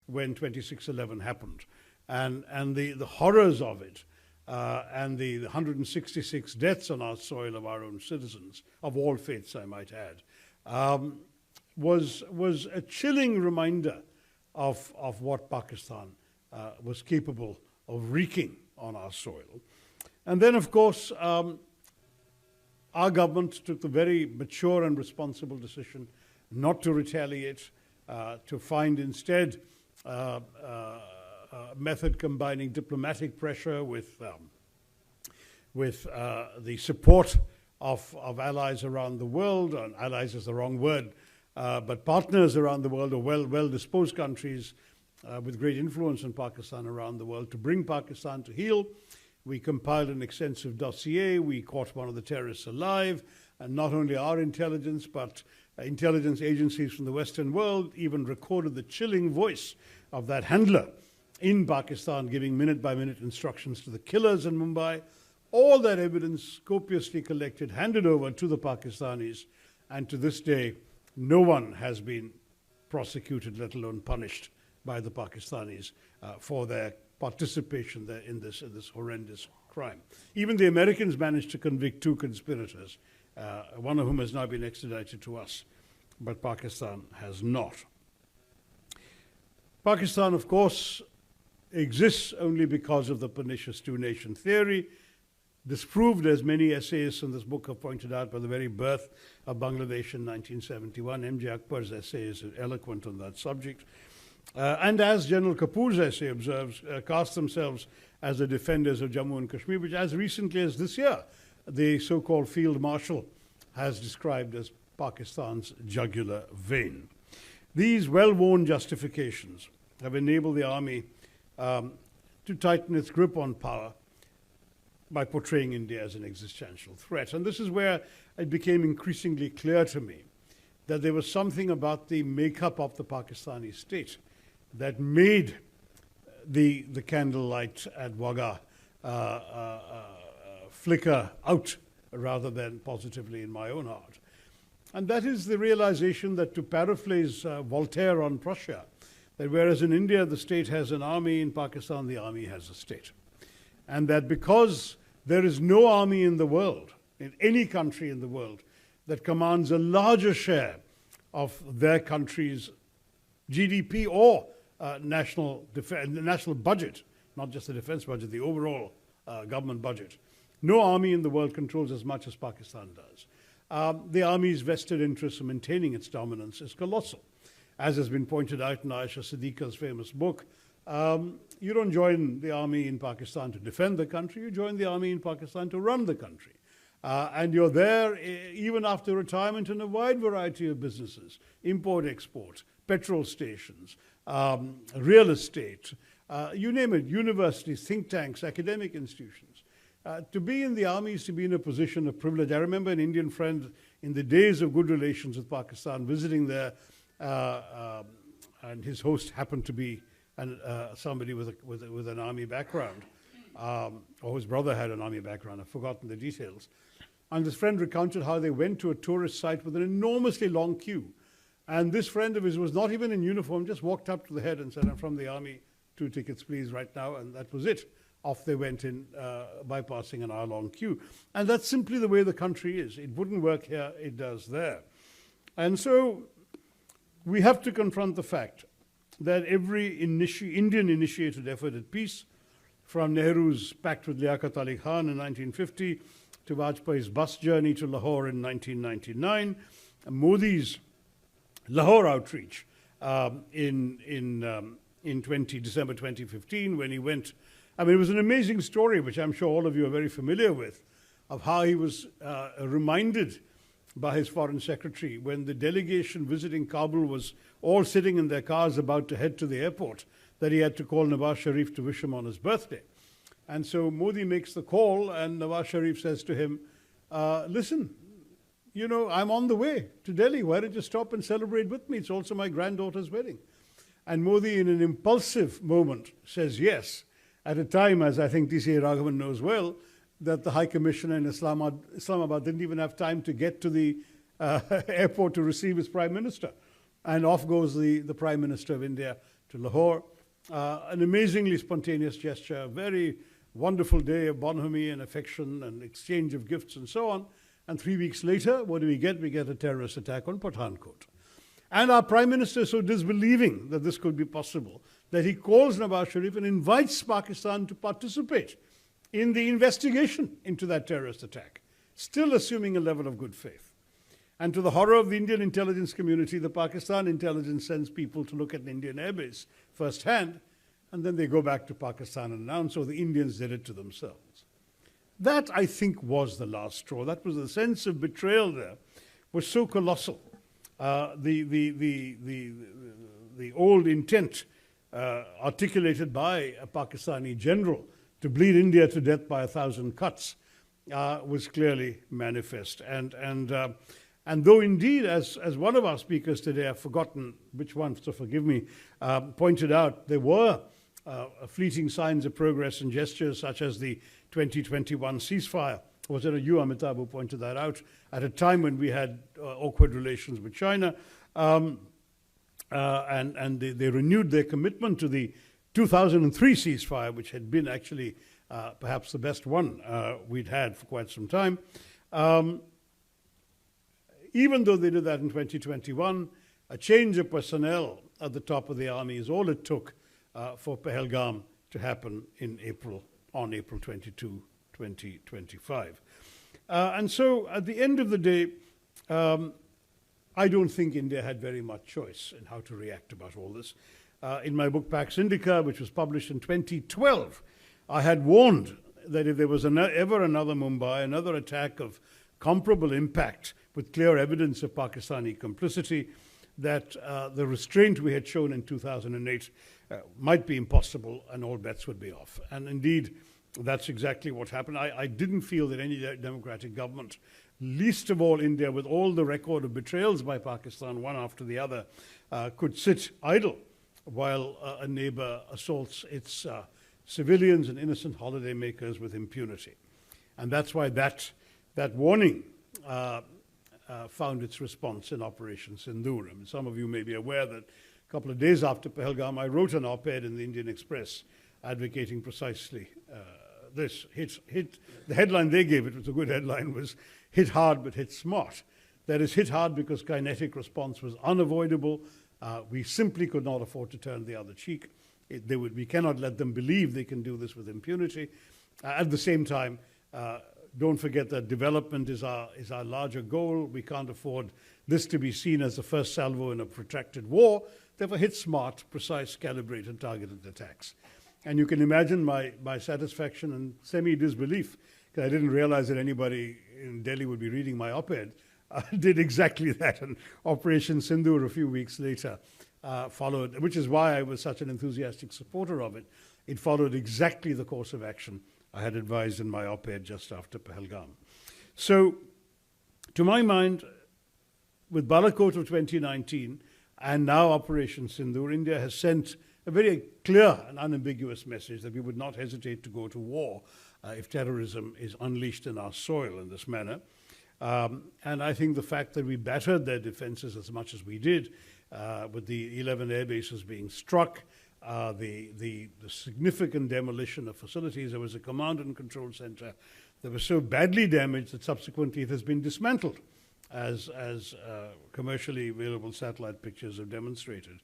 when 26/11 happened. And the horrors of it, and the 166 deaths on our soil of our own citizens, of all faiths I might add, was a chilling reminder of what Pakistan was capable of wreaking on our soil. And then, of course, our government took the very mature and responsible decision not to retaliate, to find instead a method combining diplomatic pressure with the support of allies around the world. And allies is the wrong word, but partners around the world, or well-disposed countries with great influence in Pakistan around the world, to bring Pakistan to heel. We compiled an extensive dossier. We caught one of the terrorists alive. And not only our intelligence, but intelligence agencies from the Western world even recorded the chilling voice of that handler in Pakistan, giving minute-by-minute instructions to the killers in Mumbai. All that evidence, copiously collected, handed over to the Pakistanis, and to this day, no one has been prosecuted, let alone punished, by the Pakistanis for their participation there in this horrendous crime. Even the Americans managed to convict 2 conspirators, one of whom has now been extradited to us, but Pakistan has not. Pakistan, of course, exists only because of the pernicious two-nation theory, disproved, as many essayists in this book have pointed out, by the very birth of Bangladesh in 1971. M.J. Akbar's essay is eloquent on that subject. And as General Kapoor's essay observes, cast themselves as the defenders of Jammu and Kashmir, which as recently as this year, the so-called Field Marshal has described as Pakistan's jugular vein. These well-worn justifications have enabled the army to tighten its grip on power by portraying India as an existential threat. And this is where it became increasingly clear to me that there was something about the makeup of the Pakistani state that made the candlelight at Wagah flicker out rather than positively in my own heart. And that is the realization that, to paraphrase Voltaire on Prussia, that whereas in India the state has an army, in Pakistan the army has a state. And that because there is no army in the world, in any country in the world, that commands a larger share of their country's GDP or national budget, not just the defense budget, the overall government budget. No army in the world controls as much as Pakistan does. The army's vested interest in maintaining its dominance is colossal. As has been pointed out in Aisha Siddiqa's famous book, you don't join the army in Pakistan to defend the country, you join the army in Pakistan to run the country. And you're there even after retirement in a wide variety of businesses: import, export, petrol stations, real estate, you name it, universities, think tanks, academic institutions. To be in the army is to be in a position of privilege. I remember an Indian friend in the days of good relations with Pakistan visiting there, and his host happened to be somebody with an army background, or his brother had an army background. I've forgotten the details. And this friend recounted how they went to a tourist site with an enormously long queue. And this friend of his was not even in uniform, just walked up to the head and said, "I'm from the army, 2 tickets please right now," and that was it. Off they went in, bypassing an hour-long queue. And that's simply the way the country is. It wouldn't work here, it does there. And so we have to confront the fact that every Indian-initiated effort at peace, from Nehru's pact with Liaquat Ali Khan in 1950 to Vajpayee's bus journey to Lahore in 1999, Modi's Lahore outreach in December 2015, when he went. I mean, it was an amazing story, which I'm sure all of you are very familiar with, of how he was reminded by his foreign secretary when the delegation visiting Kabul was all sitting in their cars about to head to the airport, that he had to call Nawaz Sharif to wish him on his birthday. And so Modi makes the call, and Nawaz Sharif says to him, "Listen, you know, I'm on the way to Delhi. Why don't you stop and celebrate with me? It's also my granddaughter's wedding." And Modi, in an impulsive moment, says yes, at a time, as I think D.C. Raghavan knows well, that the High Commissioner in Islamabad didn't even have time to get to the airport to receive his Prime Minister. And off goes the Prime Minister of India to Lahore. An amazingly spontaneous gesture, a very wonderful day of bonhomie and affection and exchange of gifts and so on. And 3 weeks later, what do we get? We get a terrorist attack on Pathankot. And our Prime Minister is so disbelieving that this could be possible that he calls Nawaz Sharif and invites Pakistan to participate in the investigation into that terrorist attack, still assuming a level of good faith. And to the horror of the Indian intelligence community, the Pakistan intelligence sends people to look at an Indian airbase firsthand, and then they go back to Pakistan and announce, so the Indians did it to themselves. That, I think, was the last straw. That was the sense of betrayal there was so colossal. The old intent articulated by a Pakistani general to bleed India to death by 1,000 cuts was clearly manifest. And though indeed, as one of our speakers today, I've forgotten which one, so forgive me, pointed out, there were fleeting signs of progress and gestures such as the 2021 ceasefire. Was it you, Amitabh, who pointed that out at a time when we had awkward relations with China? And they renewed their commitment to the 2003 ceasefire, which had been actually perhaps the best one we'd had for quite some time. Even though they did that in 2021, a change of personnel at the top of the army is all it took for Pahalgam to happen on April 22, 2025. And so at the end of the day, I don't think India had very much choice in how to react about all this. In my book, Pax Indica, which was published in 2012, I had warned that if there was ever another Mumbai, another attack of comparable impact with clear evidence of Pakistani complicity, that the restraint we had shown in 2008 might be impossible and all bets would be off. And indeed, that's exactly what happened. I didn't feel that any democratic government, least of all India, with all the record of betrayals by Pakistan, one after the other, could sit idle while a neighbor assaults its civilians and innocent holidaymakers with impunity. And that's why that warning found its response in Operation Sindoor. And some of you may be aware that a couple of days after Pahalgam, I wrote an op-ed in the Indian Express advocating precisely this. The headline they gave, it was a good headline, was "Hit hard but hit smart." That is, hit hard because kinetic response was unavoidable. We simply could not afford to turn the other cheek. We cannot let them believe they can do this with impunity. At the same time, don't forget that development is our larger goal. We can't afford this to be seen as the first salvo in a protracted war. Therefore, hit smart, precise, calibrated, targeted attacks. And you can imagine my satisfaction and semi-disbelief, because I didn't realize that anybody in Delhi would be reading my op-ed, did exactly that. And Operation Sindoor a few weeks later followed, which is why I was such an enthusiastic supporter of it. It followed exactly the course of action I had advised in my op-ed just after Pahalgam. So, to my mind, with Balakot of 2019 and now Operation Sindoor, India has sent a very clear and unambiguous message that we would not hesitate to go to war if terrorism is unleashed in our soil in this manner. And I think the fact that we battered their defenses as much as we did, with the 11 air bases being struck, the significant demolition of facilities. There was a command and control center that was so badly damaged that subsequently it has been dismantled, as commercially available satellite pictures have demonstrated.